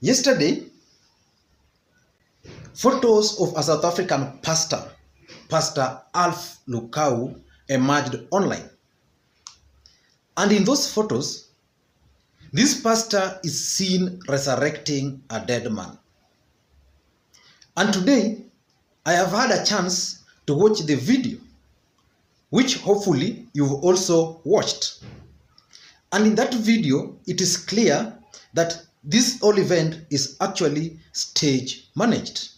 Yesterday, photos of a South African pastor, Pastor Alf Lukau, emerged online. And in those photos, this pastor is seen resurrecting a dead man. And today, I have had a chance to watch the video, which hopefully you've also watched. And in that video, it is clear that this whole event is actually stage managed.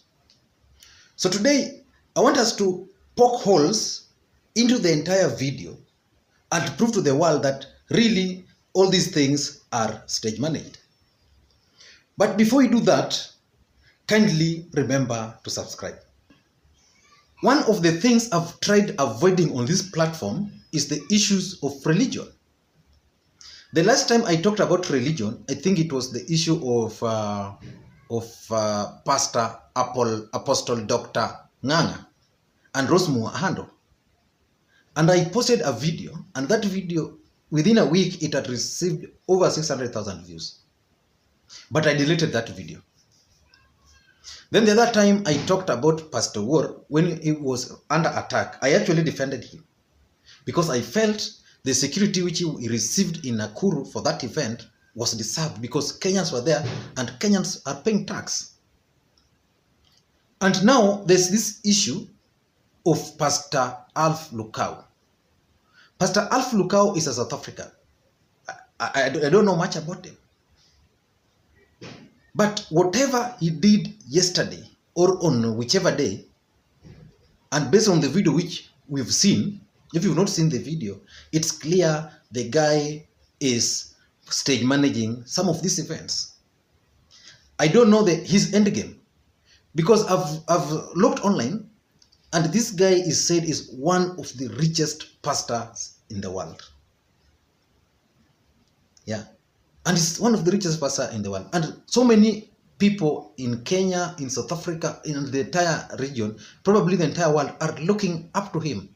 So today, I want us to poke holes into the entire video and prove to the world that really all these things are stage managed. But before we do that, kindly remember to subscribe. One of the things I've tried avoiding on this platform is the issues of religion. The last time I talked about religion, I think it was the issue of Pastor Apostle Dr. Nganga and Rosemary Ahando. And I posted a video, and that video, within a week, it had received over 600,000 views. But I deleted that video. Then the other time I talked about Pastor War when he was under attack, I actually defended him because I felt the security which he received in Nakuru for that event was deserved because Kenyans were there and Kenyans are paying tax. And now there's this issue of Pastor Alf Lukau. Pastor Alf Lukau is a South African. I don't know much about him. But whatever he did yesterday or on whichever day, and based on the video which we've seen, if you've not seen the video, it's clear the guy is stage managing some of these events. I don't know his end game because I've looked online and this guy is said is one of the richest pastors in the world. Yeah. And he's one of the richest pastors in the world. And so many people in Kenya, in South Africa, in the entire region, probably the entire world, are looking up to him.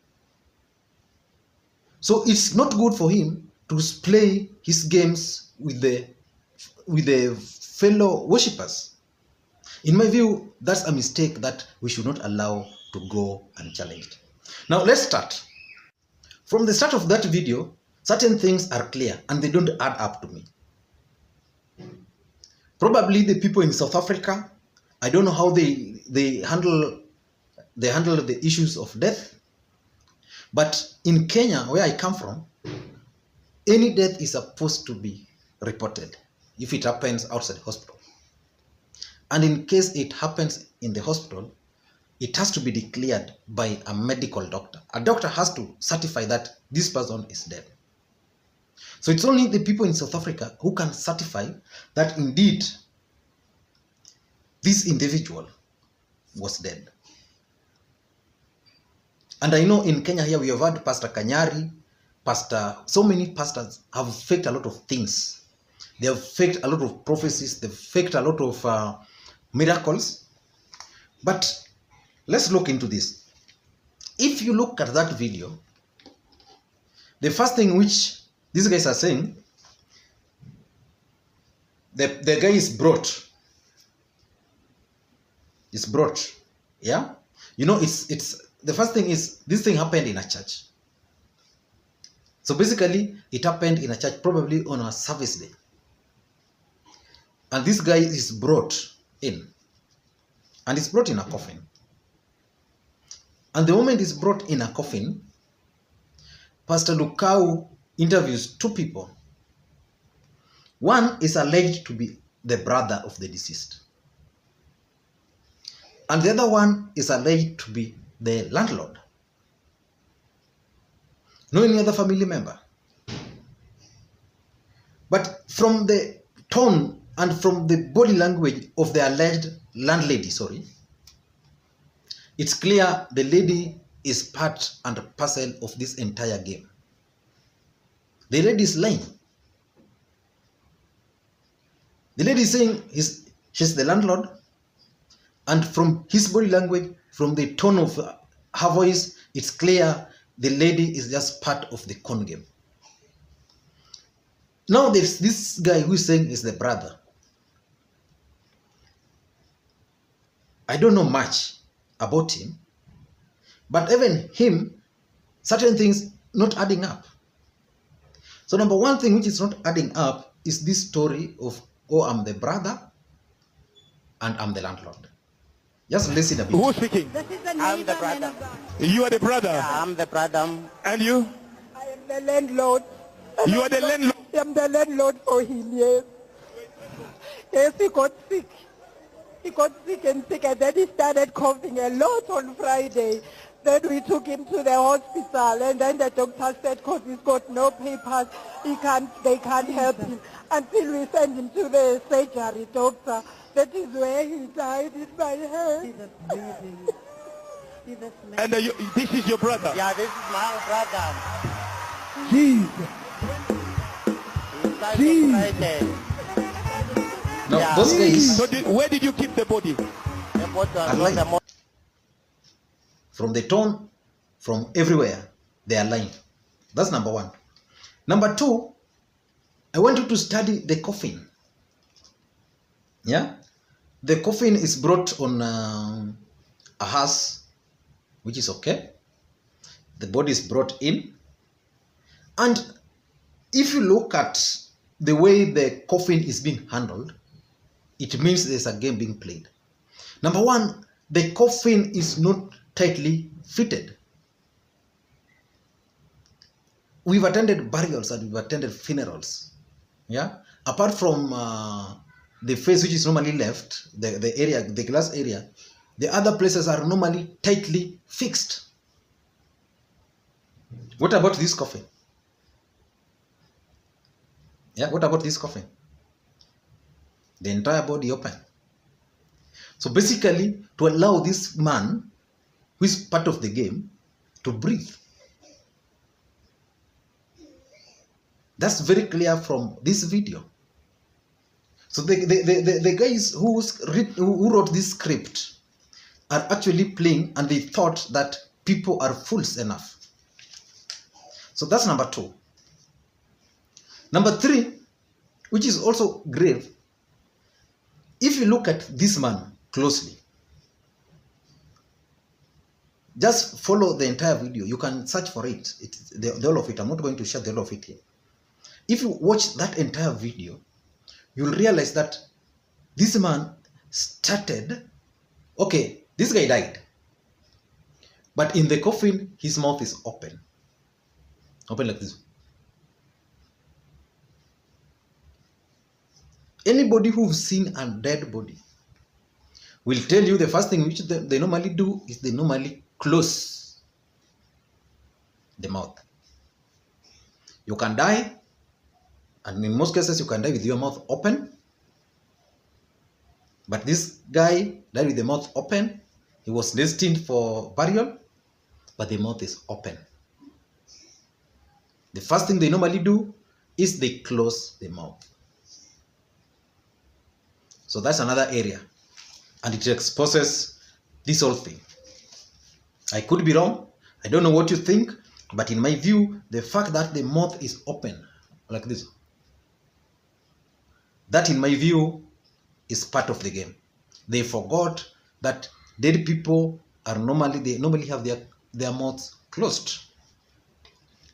So it's not good for him to play his games with the fellow worshippers. In my view, that's a mistake that we should not allow to go unchallenged. Now let's start. From the start of that video, certain things are clear and they don't add up to me. Probably the people in South Africa, I don't know how they handle the issues of death. But in Kenya, where I come from, any death is supposed to be reported if it happens outside the hospital. And in case it happens in the hospital, it has to be declared by a medical doctor. A doctor has to certify that this person is dead. So it's only the people in South Africa who can certify that indeed this individual was dead. And I know in Kenya here we have had Pastor Kanyari, so many pastors have faked a lot of things. They have faked a lot of prophecies, they've faked a lot of miracles. But let's look into this. If you look at that video, the first thing which these guys are saying, the guy is brought. It's brought. Yeah? You know, it's the first thing is this thing happened in a church. So basically, it happened in a church, probably on a service day. And this guy is brought in. And it's brought in a coffin. And the moment it's brought in a coffin, Pastor Lukau interviews two people. One is alleged to be the brother of the deceased. And the other one is alleged to be the landlord. No any other family member. But from the tone and from the body language of the alleged landlady, it's clear the lady is part and parcel of this entire game. The lady is lying. The lady is saying she's the landlord, and from his body language, from the tone of her voice, it's clear the lady is just part of the con game. Now there's this guy who is saying is the brother. I don't know much about him, but even him, certain things not adding up. So number one thing which is not adding up is this story of, oh, I'm the brother and I'm the landlord. Just listen a bit. Who's speaking? This is the I'm neighbor, the brother. man of God. You are the brother. Yeah, I'm the brother. And you? I am the landlord. You are the landlord. I am the landlord for him, yes. Yes, he got sick. He got sick and sick, and then he started coughing a lot on Friday. Then we took him to the hospital, and then the doctor said, because he's got no papers, they can't help him until we send him to the surgery doctor. That is where he died in my hand. And this is your brother. Yeah, this is my brother. Jesus. He died on Friday. Now, Yeah. those guys, So where did you keep the body? The boat was I'm not the lying. mo- from the tone, from everywhere, they are lying. That's number one. Number two, I want you to study the coffin. Yeah? The coffin is brought on a hearse, which is okay. The body is brought in. And if you look at the way the coffin is being handled, it means there's a game being played. Number one, the coffin is not tightly fitted. We've attended burials and we've attended funerals. Yeah? Apart from the face which is normally left, the area, the glass area, the other places are normally tightly fixed. What about this coffin? Yeah, what about this coffin? The entire body open. So basically, to allow this man, who is part of the game, to breathe. That's very clear from this video. So the guys who wrote this script are actually playing, and they thought that people are fools enough. So that's number two. Number three, which is also grave, if you look at this man closely, just follow the entire video. You can search for it. It's the all of it. I'm not going to share the all of it here. If you watch that entire video, you'll realize that this man started, okay, this guy died. But in the coffin, his mouth is open. Open like this. Anybody who's seen a dead body will tell you the first thing which they normally do is they normally close the mouth. You can die, and in most cases you can die with your mouth open. But this guy died with the mouth open. He was destined for burial, but the mouth is open. The first thing they normally do is they close the mouth. So that's another area, and it exposes this whole thing. I could be wrong. I don't know what you think, but in my view, the fact that the mouth is open like this, that in my view is part of the game. They forgot that dead people are normally have their mouths closed.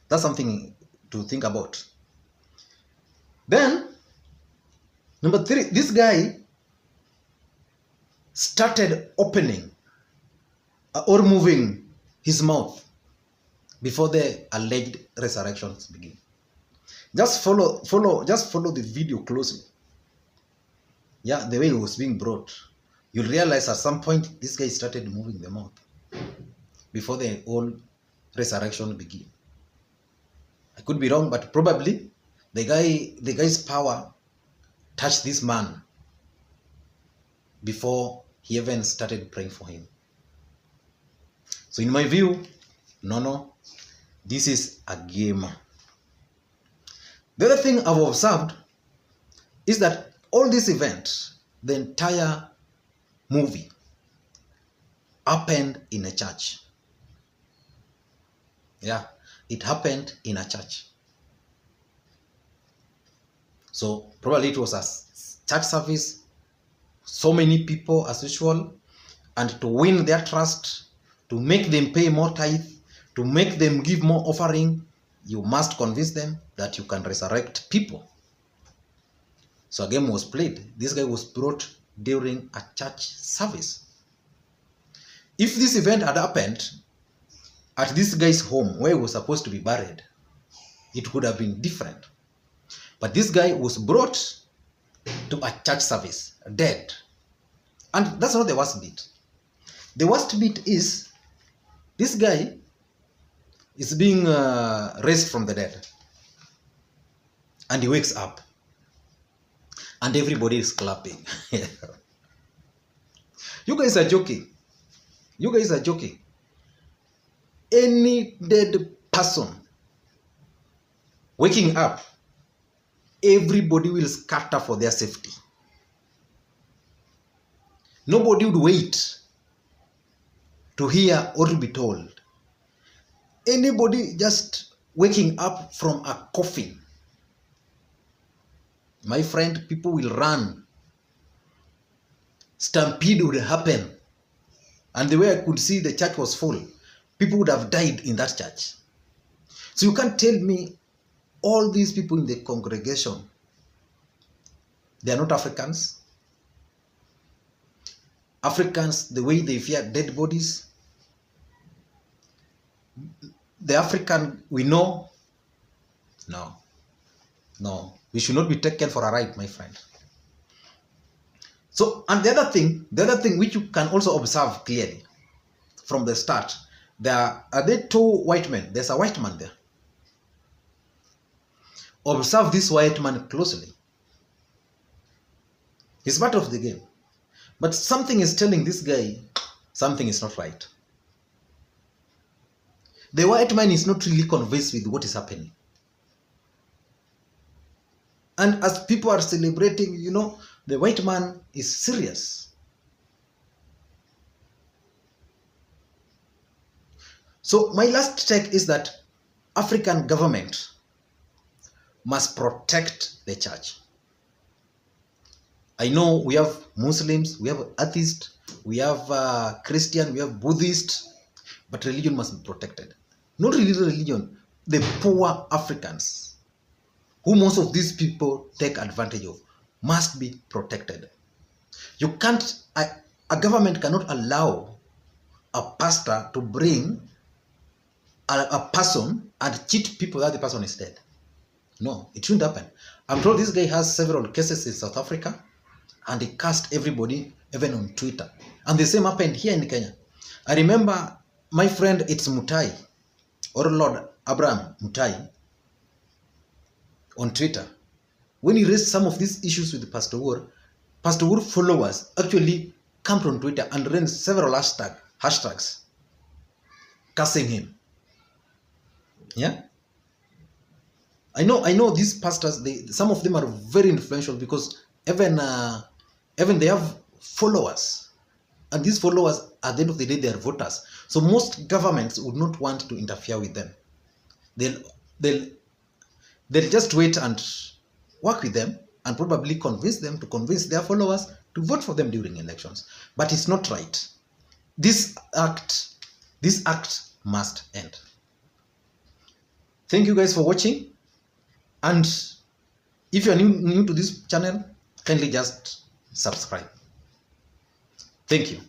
That's something to think about. Then, number three, this guy started opening or moving his mouth before the alleged resurrections begin. Just follow the video closely. Yeah, the way it was being brought, you'll realize at some point this guy started moving the mouth before the whole resurrection begin. I could be wrong, but probably the guy's power touched this man before he even started praying for him. So in my view, no, this is a game. The other thing I've observed is that all this event, the entire movie, happened in a church. Yeah, it happened in a church. So probably it was a church service, so many people as usual, and to win their trust, to make them pay more tithe, to make them give more offering, you must convince them that you can resurrect people. So a game was played. This guy was brought during a church service. If this event had happened at this guy's home where he was supposed to be buried, it could have been different. But this guy was brought to a church service, dead. And that's not the worst bit. The worst bit is this guy is being raised from the dead. And he wakes up. And everybody is clapping. You guys are joking. You guys are joking. Any dead person waking up, everybody will scatter for their safety. Nobody would wait to hear or to be told. Anybody just waking up from a coffin, my friend, people will run. Stampede would happen. And the way I could see the church was full, people would have died in that church. So you can't tell me all these people in the congregation, they are not Africans. Africans, the way they fear dead bodies, the African we know, no, we should not be taken for a ride, my friend. So, and the other thing which you can also observe clearly from the start, are there two white men? There's a white man there. Observe this white man closely. He's part of the game. But something is telling this guy something is not right. The white man is not really convinced with what is happening. And as people are celebrating, you know, the white man is serious. So my last take is that African government must protect the church. I know we have Muslims, we have atheists, we have Christian, we have Buddhist, but religion must be protected. Not really religion, the poor Africans, who most of these people take advantage of, must be protected. You can't, a government cannot allow a pastor to bring a person and cheat people that the person is dead. No, it shouldn't happen. I'm told this guy has several cases in South Africa and he cast everybody, even on Twitter. And the same happened here in Kenya. I remember my friend, it's Mutai, or Lord Abraham Mutai, on Twitter. When he raised some of these issues with Pastor Wood followers actually camped on Twitter and ran several hashtags cursing him. Yeah? I know these pastors, some of them are very influential because even they have followers. And these followers, at the end of the day, they are voters. So most governments would not want to interfere with them. They'll just wait and work with them and probably convince them to convince their followers to vote for them during elections. But it's not right. This act must end. Thank you guys for watching. And if you are new to this channel, kindly just subscribe. Thank you.